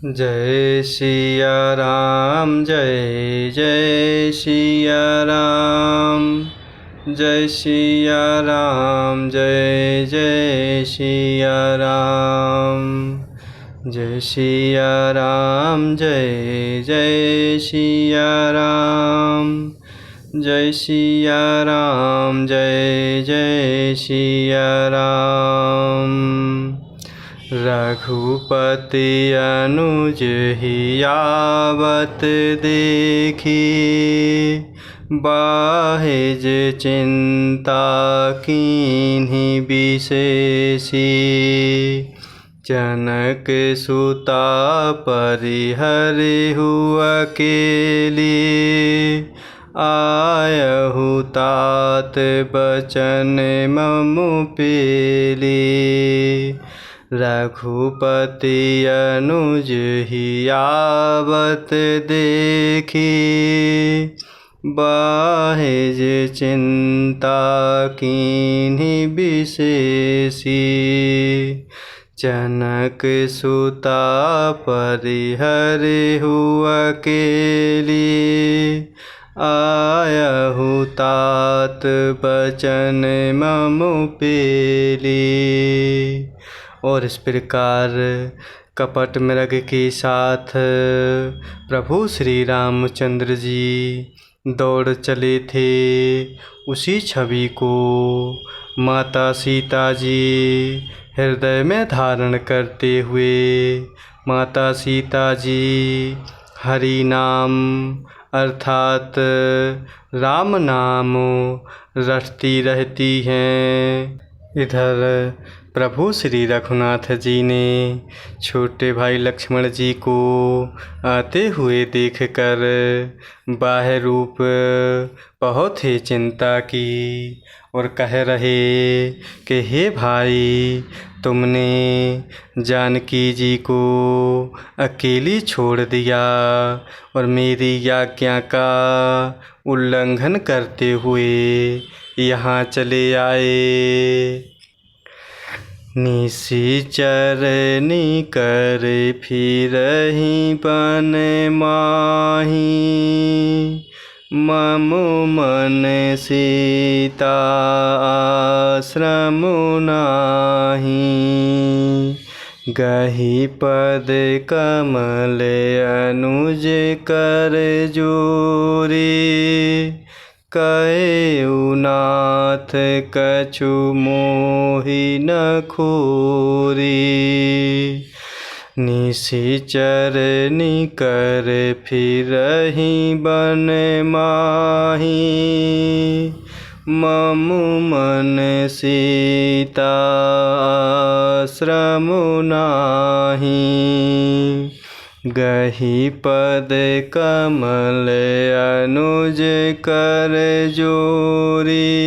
जय सिया राम जय जय सिया राम। जय सिया राम जय जय सिया राम। जय सिया राम जय जय सिया राम। जय सिया राम जय जय सिया राम। रघुपति अनुज हियावत देखी, बाहिज चिंता कीन्ही बिसेसी। जनक सुता परिहरिहु अकेली, आयहु तात बचन मम पेली। रघुपति अनुज हियावत देखी, बाहिज चिंता कीन्ही बिसेसी। जनक सुता परिहरिहु अकेली, आयहु तात बचन मम पेली। और इस प्रकार कपट मृग के साथ प्रभु श्री रामचंद्र जी दौड़ चले थे। उसी छवि को माता सीता जी हृदय में धारण करते हुए माता सीता जी हरि नाम अर्थात राम नाम रटती रहती हैं। इधर प्रभु श्री रघुनाथ जी ने छोटे भाई लक्ष्मण जी को आते हुए देखकर बाह्य रूप बहुत ही चिंता की और कह रहे कि हे भाई, तुमने जानकी जी को अकेली छोड़ दिया और मेरी आज्ञा का उल्लंघन करते हुए यहाँ चले आए। निशिचर निकर फिरहि बन माही, मम मन सीता आश्रम नाही। गहि पद कमल अनुज कर जोरी, कहेउ नाथ कछु मोहि न खोरी। निशिचर निकर फिरहि बन माही, मम मन सीता आश्रम नाही। गहि पद कमल अनुज कर जोरी,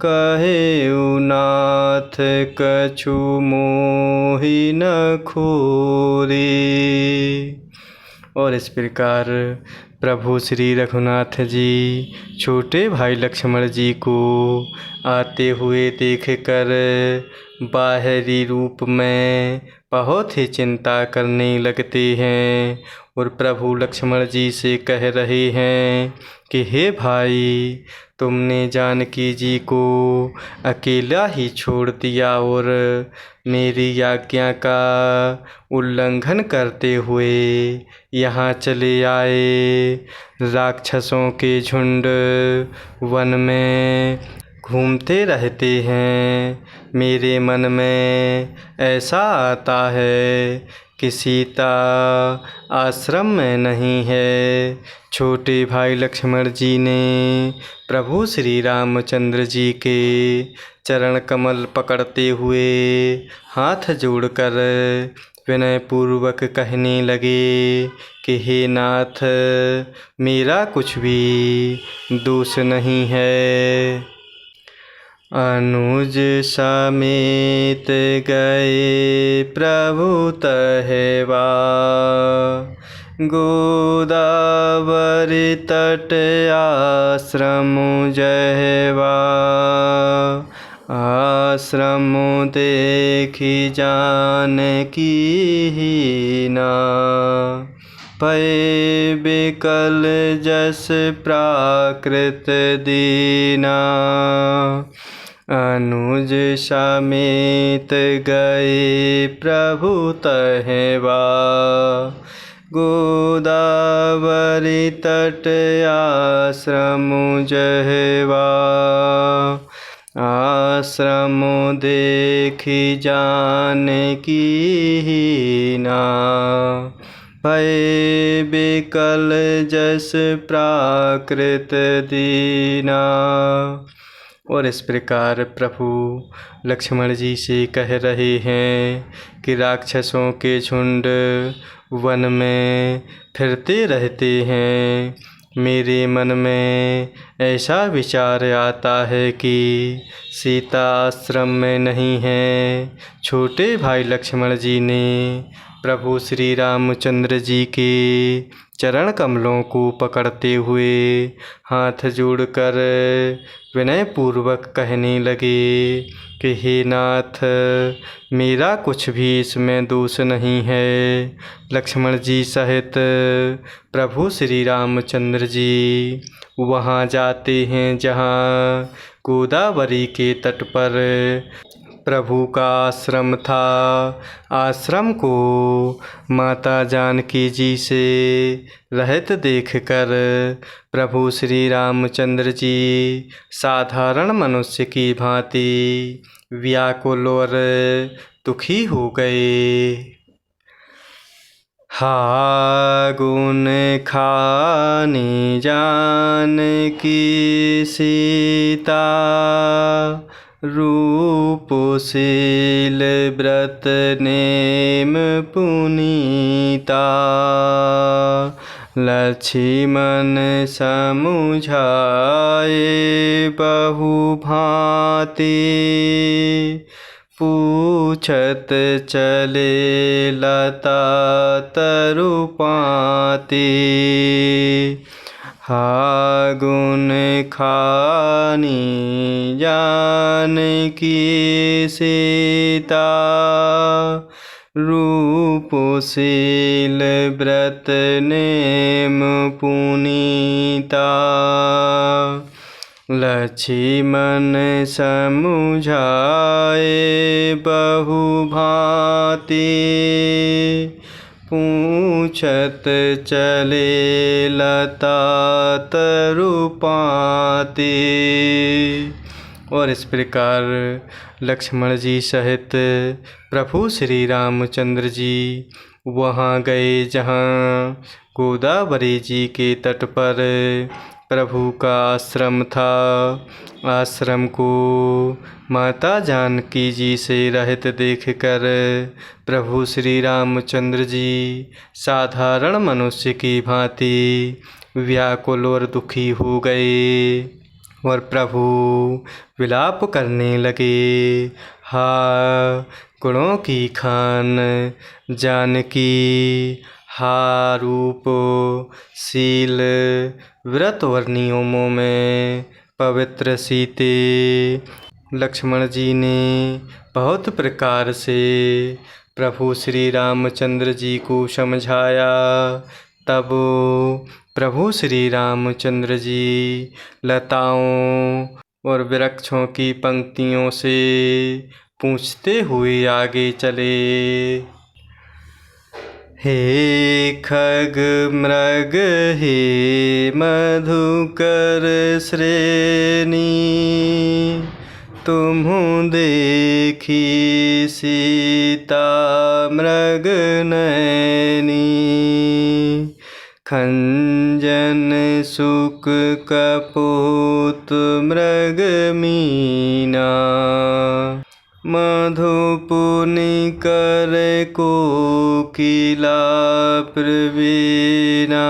कहेउ नाथ कछु मोहि न खोरी। और इस प्रकार प्रभु श्री रघुनाथ जी छोटे भाई लक्ष्मण जी को आते हुए देखकर बाहरी रूप में बहुत ही चिंता करने लगते हैं और प्रभु लक्ष्मण जी से कह रहे हैं कि हे भाई, तुमने जानकी जी को अकेला ही छोड़ दिया और मेरी आज्ञा का उल्लंघन करते हुए यहाँ चले आए। राक्षसों के झुंड वन में घूमते रहते हैं। मेरे मन में ऐसा आता है कि सीता आश्रम में नहीं है। छोटे भाई लक्ष्मण जी ने प्रभु श्री रामचंद्र जी के चरण कमल पकड़ते हुए हाथ जोड़कर विनय पूर्वक कहने लगे कि हे नाथ, मेरा कुछ भी दोष नहीं है। अनुज समेत गए प्रभु तहवा, गोदावरी तट आश्रम जहवा। आश्रम देखी जानकी हीना, भय बिकल जस प्राकृत दीना। अनुज समेत गए प्रभु तहवा, गोदावरी तट आश्रम जहवा। आश्रम देखी जानकी हीना, भय बिकल जस प्राकृत दीना। और इस प्रकार प्रभु लक्ष्मण जी से कह रहे हैं कि राक्षसों के झुंड वन में फिरते रहते हैं। मेरे मन में ऐसा विचार आता है कि सीता आश्रम में नहीं है। छोटे भाई लक्ष्मण जी ने प्रभु श्री रामचंद्र जी के चरण कमलों को पकड़ते हुए हाथ जोड़कर विनय पूर्वक कहने लगे कि हे नाथ, मेरा कुछ भी इसमें दोष नहीं है। लक्ष्मण जी सहित प्रभु श्री रामचंद्र जी वहाँ जाते हैं जहाँ गोदावरी के तट पर प्रभु का आश्रम था। आश्रम को माता जानकी जी से रहित देखकर प्रभु श्री रामचंद्र जी साधारण मनुष्य की भांति व्याकुल और दुखी हो गए। हा गुण खानी जानकी सीता, रूपशील व्रत नेम पुनीता। लक्ष्मण समुझाए बहु भांति, पूछत चले लता तरुपाती। हा गुण खानी जानकी सीता, रूपशील व्रत नेम पुनीता। लक्ष्मण समुझाए बहु भांति, पूछत चले लता तरुपाती। और इस प्रकार लक्ष्मण जी सहित प्रभु श्री रामचंद्र जी वहाँ गए जहाँ गोदावरी जी के तट पर प्रभु का आश्रम था। आश्रम को माता जानकी जी से रहित देखकर प्रभु श्री रामचंद्र जी साधारण मनुष्य की भांति व्याकुल और दुखी हो गए और प्रभु विलाप करने लगे। हा गुणों की खान जानकी, हा रूप शील व्रत और नियमों में पवित्र सीते। लक्ष्मण जी ने बहुत प्रकार से प्रभु श्री रामचंद्र जी को समझाया। तब प्रभु श्री रामचंद्र जी लताओं और वृक्षों की पंक्तियों से पूछते हुए आगे चले। हे खग मृग हे मधुकर श्रेणी, तुम्हु देखी सीता मृग नैनी। खंजन सुक कपूत मृग मीना, मधुपुनि कर कोकिला प्रवीणा।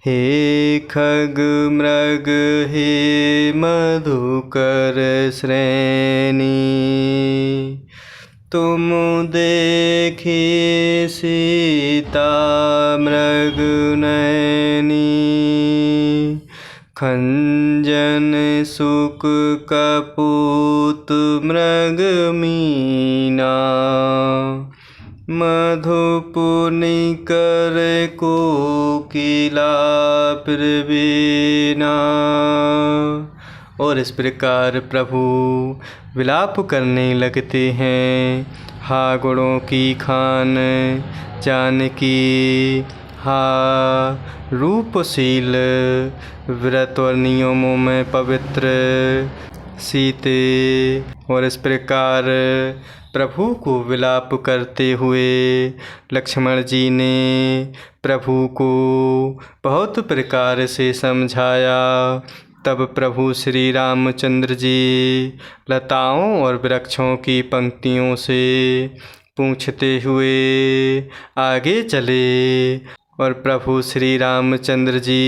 हे खग मृग हे मधुकर श्रेणी, तुम देखी सीता मृग नैनी। खंजन सुक कपूत मृग मीना, मधुपुनि कर कोकिला प्रवीणा। और इस प्रकार प्रभु विलाप करने लगते हैं। हा गुणों की खान जानकी, हा रूपशील व्रत और नियमों में पवित्र सीते। और इस प्रकार प्रभु को विलाप करते हुए लक्ष्मण जी ने प्रभु को बहुत प्रकार से समझाया। तब प्रभु श्री रामचंद्र जी लताओं और वृक्षों की पंक्तियों से पूछते हुए आगे चले। और प्रभु श्री रामचंद्र जी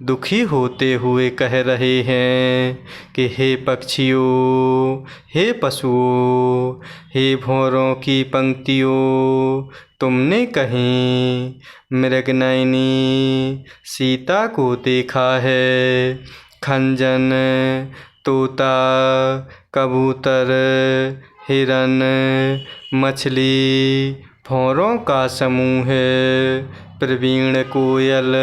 दुखी होते हुए कह रहे हैं कि हे पक्षियों, हे पशुओं, हे भौरों की पंक्तियों, तुमने कहीं मृगनयनी सीता को देखा है? खंजन, तोता, कबूतर, हिरन, मछली, भौरों का समूह, प्रवीण कोयल,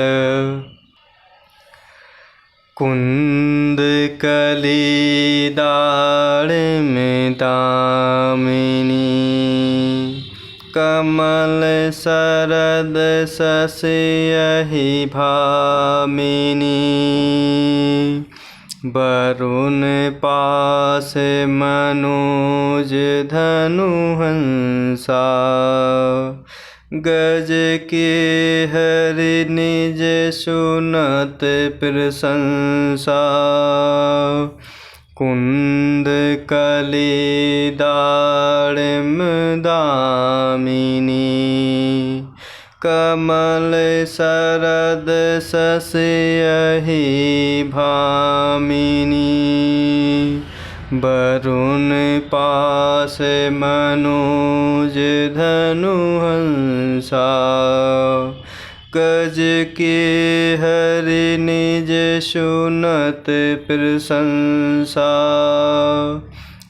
कुंद कली दाड़ में दामिनी, कमल शरद सस यही भामिनी, वरुण पास मनोज धनु हंसा, गज के हरि निज सुनत प्रशंसा, कुंद कली दाड़िम दामिनी, कमल शरद सस यही भामिनी, वरुण पास मनोज धनु हंसा, गज के हरि निज सुनत प्रशंसा।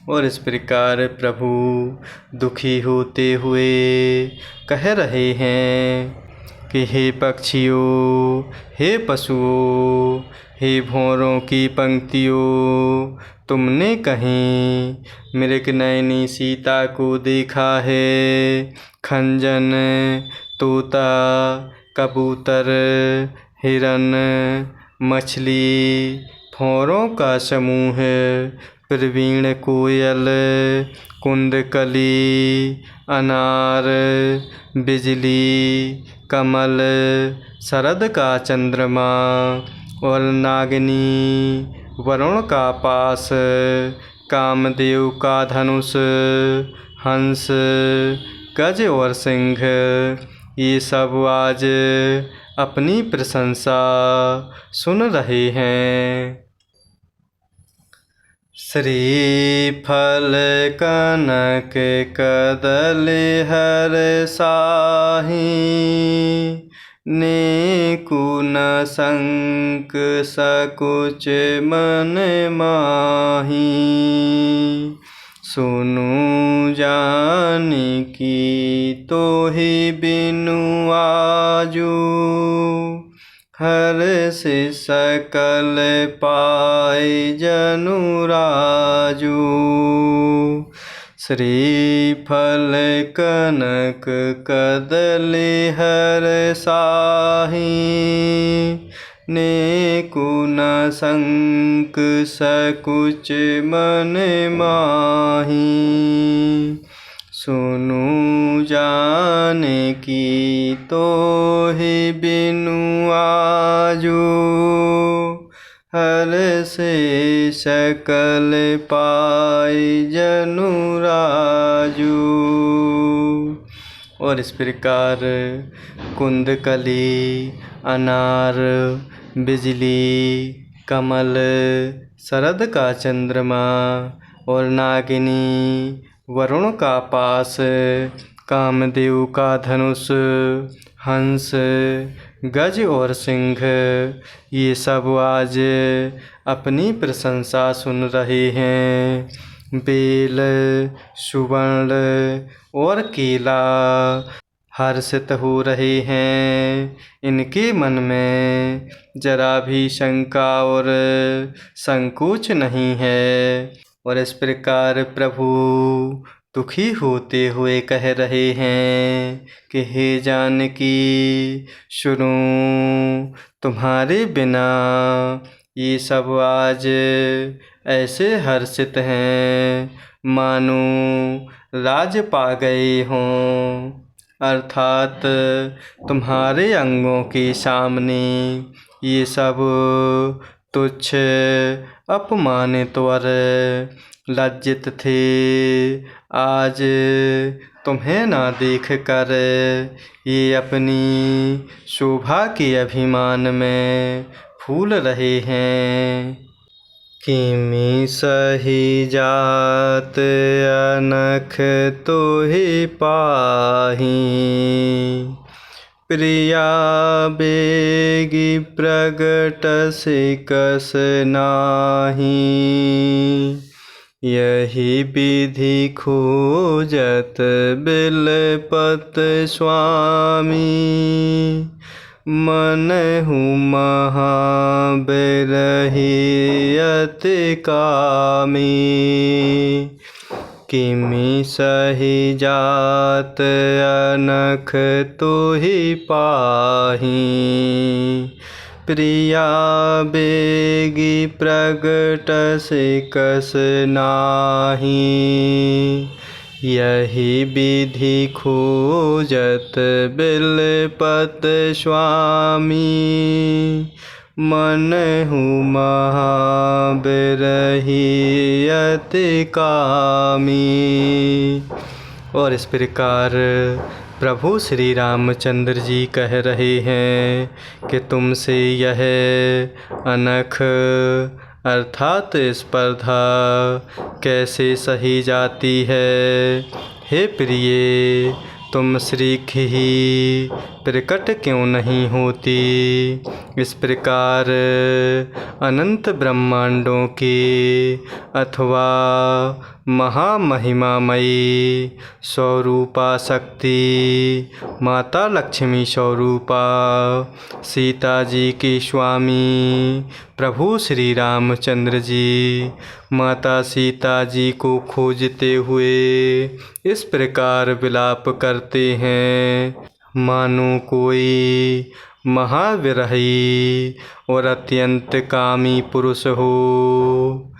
और इस प्रकार प्रभु दुखी होते हुए कह रहे हैं कि हे पक्षियों, हे पशुओं, हे भौरों की पंक्तियों, तुमने कहीं मृगनयनी सीता को देखा है? खंजन, तोता, कबूतर, हिरन, मछली, भौरों का समूह, प्रवीण कोयल, कुंदकली, अनार, बिजली, कमल, शरद का चंद्रमा और नागिनी, वरुण का पास, कामदेव का धनुष, हंस, गज और सिंह, ये सब आज अपनी प्रशंसा सुन रहे हैं। श्रीफल कनक कदली हर साही, नेकुन संक सकुच मन माही, सुनु जानकी तोहि बिनु आजू, हर से सकल पाए जनु राजू, श्रीफल कनक कदली हर साही, नेकुन संक सकुच मन माही, सुनु जानकी तोहि बिनु आजू, हर से सकल पाए जनु राजू। और इस प्रकार कुंदकली, अनार, बिजली, कमल, शरद का चंद्रमा और नागिनी, वरुण का पास, कामदेव का धनुष, हंस, गज और सिंह ये सब आज अपनी प्रशंसा सुन रहे हैं। बेल, सुवर्ण और केला हर्षित हो रहे हैं। इनके मन में जरा भी शंका और संकोच नहीं है। और इस प्रकार प्रभु दुखी होते हुए कह रहे हैं कि हे जानकी, सुनो, तुम्हारे बिना ये सब आज ऐसे हर्षित हैं मानो राज पा गए हों। अर्थात तुम्हारे अंगों के सामने ये सब तुच्छ, अपमानित और लज्जित थे। आज तुम्हें ना देख कर ये अपनी शोभा के अभिमान में फूल रहे हैं। किमि सही जात अनख तोहि पाहि, प्रिया बेगी प्रगटसि कस नाही। यही विधि खोजत बिलपत स्वामी, मनहु महाबिरहि अति कामी। किमि सही जात अनख तोहि पाहि, प्रिया बेगी प्रगटसि कस नाही। यही विधि खोजत बिलपत स्वामी, मनहु महाबिरहि अति कामी। और इस प्रकार प्रभु श्री रामचंद्र जी कह रहे हैं कि तुमसे यह अनख अर्थात स्पर्धा कैसे सही जाती है। हे प्रिय, तुम श्री ही प्रकट क्यों नहीं होती। इस प्रकार अनंत ब्रह्मांडों की अथवा महामहिमामयी स्वरूपा शक्ति माता लक्ष्मी स्वरूपा सीता जी के स्वामी प्रभु श्री रामचंद्र जी माता सीता जी को खोजते हुए इस प्रकार विलाप करते हैं मानो कोई महाविरही और अत्यंत कामी पुरुष हो।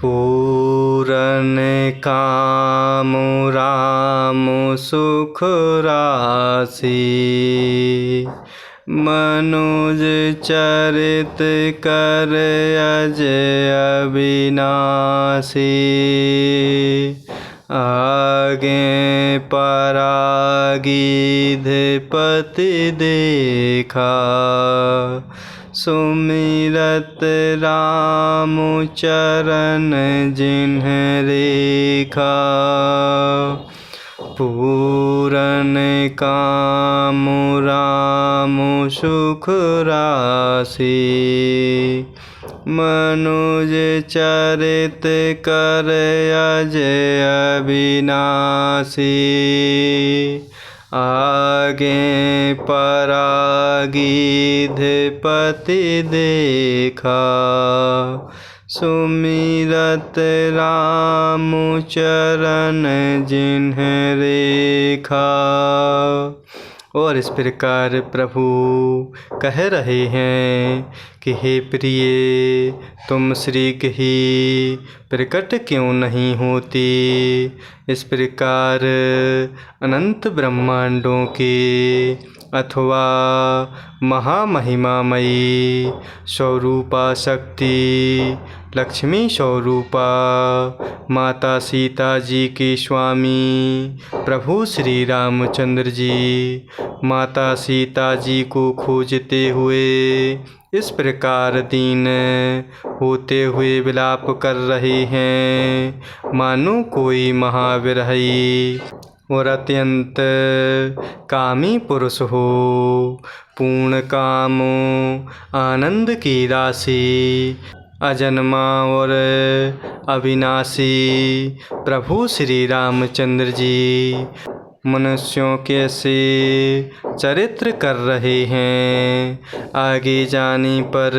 पूरन काम राम सुख राशि, मनुज चरित कर अजय अविनाशी। आगे परागिधपति देखा, सुमिरत राम चरण जिन्ह रेखा। पूरन काम राम सुख राशि, मनुज चरित कर अजय अविनाशी। आगे परागिधपति देखा, सुमिरत राम चरण जिन्ह रेखा। और इस प्रकार प्रभु कह रहे हैं कि हे प्रिय, तुम श्री ही प्रकट क्यों नहीं होती। इस प्रकार अनंत ब्रह्मांडों के अथवा महामहिमामयी स्वरूपा शक्ति लक्ष्मी स्वरूपा माता सीता जी के स्वामी प्रभु श्री रामचंद्र जी माता सीता जी को खोजते हुए इस प्रकार दीन होते हुए विलाप कर रहे हैं मानो कोई महाविरही और अत्यंत कामी पुरुष हो। पूर्ण कामो आनंद की राशि, अजन्मा और अविनाशी प्रभु श्री रामचंद्र जी मनुष्यों के से चरित्र कर रहे हैं। आगे जाने पर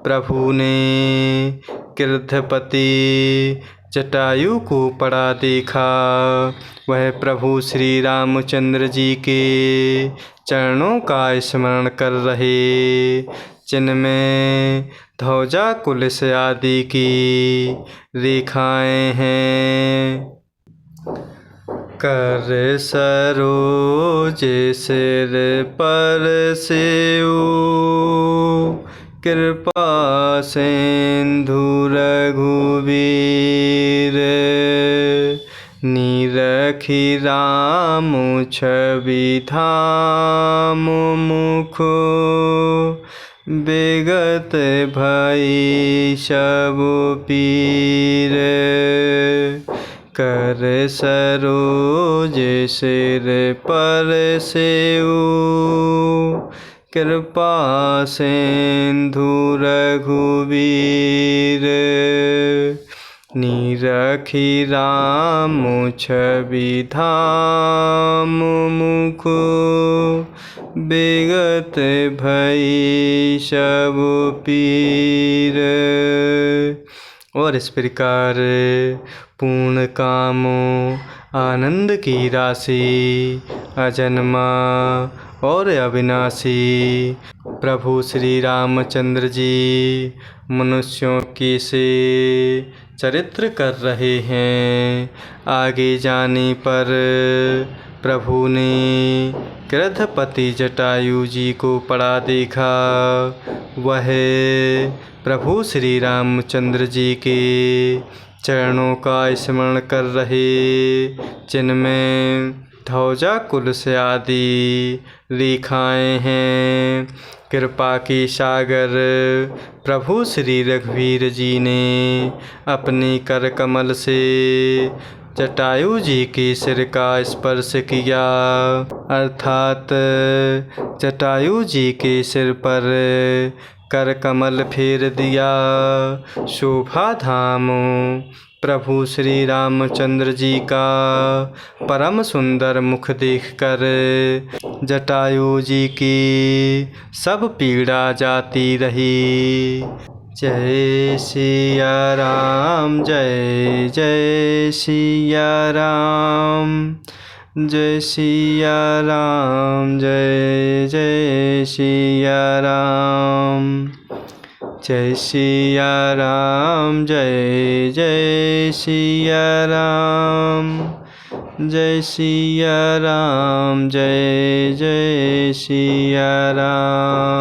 प्रभु ने कृद्धपति जटायु को पड़ा देखा। वह प्रभु श्री रामचंद्र जी के चरणों का स्मरण कर रहे, जिनमें ध्वजा कुलिस आदि की रेखाएं हैं। कर सरोज सिर पर सेऊ, कृपा सिंधु रघुवीर। निरखी राम छवि धाम मुख, विगत भई सब पीर। कर सरोज सिर पर सेऊ, कृपा सिंधु रघुवीर। निरखी राम छवि धाम मुख, विगत भई सब पीर। और इस प्रकार पूर्ण कामो आनंद की राशि, अजन्मा और अविनाशी प्रभु श्री रामचंद्र जी मनुष्यों की से चरित्र कर रहे हैं। आगे जाने पर प्रभु ने कृद्धपति जटायु जी को पड़ा देखा। वह प्रभु श्री रामचंद्र जी के चरणों का स्मरण कर रहे, जिनमें ध्वजा कुलिस आदि रेखाएं हैं। कृपा के सागर प्रभु श्री रघुवीर जी ने अपने कर कमल से जटायु जी के सिर का स्पर्श किया, अर्थात जटायु जी के सिर पर कर कमल फेर दिया। शोभा धाम प्रभु श्री रामचंद्र जी का परम सुंदर मुख देखकर जटायु जी की सब पीड़ा जाती रही। जय सिया राम, जय जय सिया राम, जय सिया राम, जय जय सिया राम। जय सिया राम, जय जय सिया राम, जय सिया राम, जय जय सिया राम।